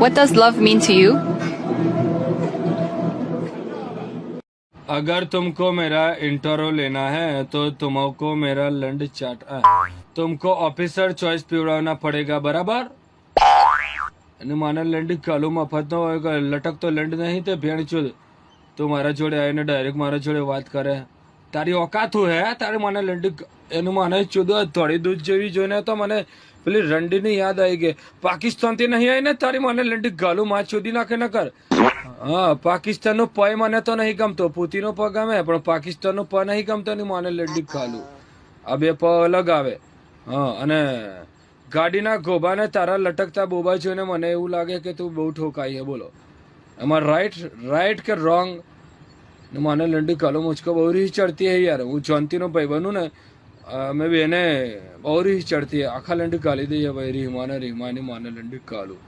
What does love mean to you? अगर तुमको मेरा इंटरव्यू लेना है तो तुमको मेरा लंड चाट तुमको ऑफिसर चॉइस पीवड़ाना पड़ेगा बराबर અને મારા લંડ કાલો મફત નો હોય લટક તો લંડ નહીં તે ભેણ ચૂદ તું મારા જોડે આવીને ડાયરેક્ટ મારા જોડે વાત કરે તારી ઓકાત હે તારે મને લંડ એનું મને ચૂદો થોડી દૂધ જેવી જોઈને તો મને પેલી રંડીની યાદ આવી ગઈ પાકિસ્તાનથી નહીં આવી ને તારી મને લંડ ગાલું માં ચૂદી નાખે ન કર હા પાકિસ્તાનનો પય મને તો નહીં ગમતો પુતીનો પ ગમે પણ પાકિસ્તાનનો પ નહીં ગમતો ને મને લંડી ખાલું આ બે પ અલગ આવે હા અને ગાડીના ગોબાને તારા લટકતા બોબા જોઈને મને એવું લાગે કે તું બહુ ઠોકાઈ હે બોલો એમાં રાઈટ કે રોંગ મને લંડી કાલો મુझको બહુ રીહ ચડતી હે યાર હું જોનતીનો ભાઈ બનું ને મેં બી એને બહુ રીહ ચડતી હે આખા લંડી કાલી દઈએ ભાઈ રીહમાને રીહમાની માને લંડી કાલું